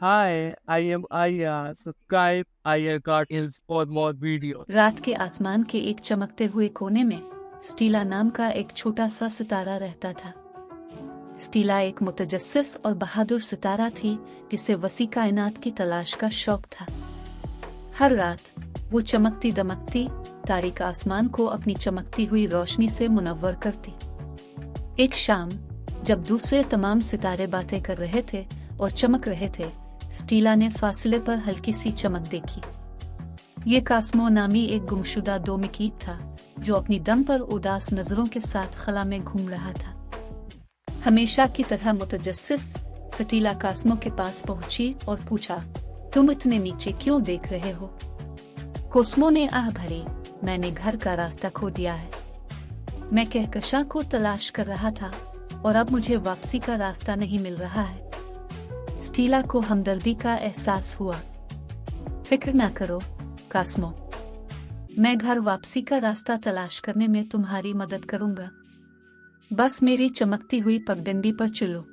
Hi, I am Aya. Subscribe Aya Cartoons for more videos. रात के आसमान के एक चमकते हुए कोने में स्टीला नाम का एक छोटा सा सितारा रहता था। स्टीला एक मुतजस्सिस और बहादुर सितारा थी जिसे वसी कायनात की तलाश का शौक था। हर रात वो चमकती दमकती तारीक आसमान को अपनी चमकती हुई रोशनी से मुनव्वर करती। एक शाम जब दूसरे तमाम सितारे बातें कर रहे थे और चमक रहे थे, स्टीला ने फासले पर हल्की सी चमक देखी। ये कास्मो नामी एक गुमशुदा दोमिकीट था जो अपनी दम पर उदास नजरों के साथ खला में घूम रहा था। हमेशा की तरह मुतजस्सिस स्टीला कास्मो के पास पहुंची और पूछा, तुम इतने नीचे क्यों देख रहे हो? कोस्मो ने आह भरी, मैंने घर का रास्ता खो दिया है। मैं कहकशां को तलाश कर रहा था और अब मुझे वापसी का रास्ता नहीं मिल रहा है। स्टीला को हमदर्दी का एहसास हुआ। फिक्र ना करो कास्मो, मैं घर वापसी का रास्ता तलाश करने में तुम्हारी मदद करूंगा। बस मेरी चमकती हुई पगडंडी पर चलो।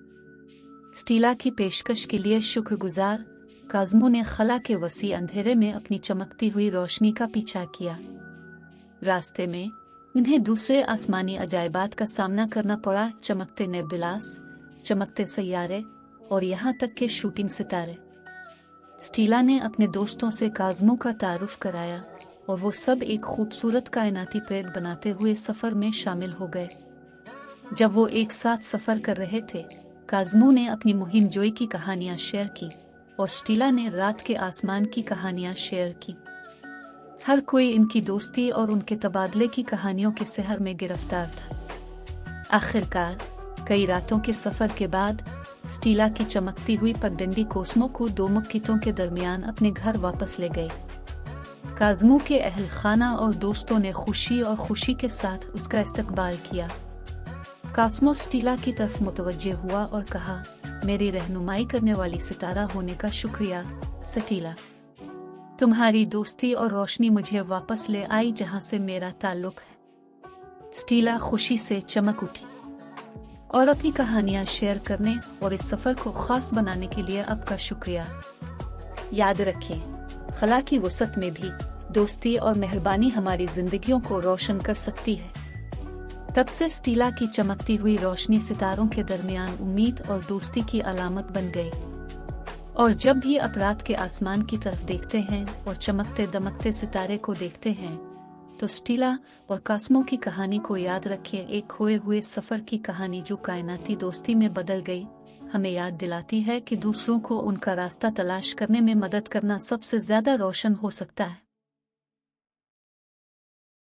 स्टीला की पेशकश के लिए शुक्रगुजार कास्मो ने खला के वसी अंधेरे में अपनी चमकती हुई रोशनी का पीछा किया। रास्ते में उन्हें दूसरे आसमानी अजायबात का सामना करना पड़ा, चमकते नेबुलास, चमकते सैयारे और यहाँ तक के शूटिंग सितारे। स्टीला ने अपने दोस्तों से कास्मो का तारुफ कराया और वो सब एक खूबसूरत कायनाती पेड़ बनाते हुए सफर में शामिल हो गए। जब वो एक साथ सफर कर रहे थे, कास्मो ने अपनी मुहिम जोई की कहानियां शेयर की और स्टीला ने रात के आसमान की कहानियां शेयर की। हर कोई इनकी दोस्ती और उनके तबादले की कहानियों के सहर में गिरफ्तार था। आखिरकार कई रातों के सफर के बाद स्टीला की चमकती हुई पगडंडी कोस्मो को दो मुक्कितों के दरमियान अपने घर वापस ले गई। कास्मो के अहल खाना और दोस्तों ने खुशी के साथ उसका इस्तकबाल किया। कास्मो स्टीला की तरफ मुतवज्जे हुआ और कहा, मेरी रहनुमाई करने वाली सितारा होने का शुक्रिया स्टीला। तुम्हारी दोस्ती और रोशनी मुझे वापस ले आई जहां से मेरा ताल्लुक है। स्टीला खुशी से चमक उठी और अपनी कहानियां शेयर करने और इस सफर को खास बनाने के लिए आपका शुक्रिया। याद रखें, खला की वसत में भी दोस्ती और मेहरबानी हमारी जिंदगियों को रोशन कर सकती है। तब से स्टीला की चमकती हुई रोशनी सितारों के दरमियान उम्मीद और दोस्ती की अलामत बन गई। और जब भी आप रात के आसमान की तरफ देखते हैं और चमकते दमकते सितारे को देखते हैं, तो स्टीला और कास्मो की कहानी को याद रखिए, एक खोए हुए सफर की कहानी जो कायनाती दोस्ती में बदल गई। हमें याद दिलाती है कि दूसरों को उनका रास्ता तलाश करने में मदद करना सबसे ज्यादा रोशन हो सकता है।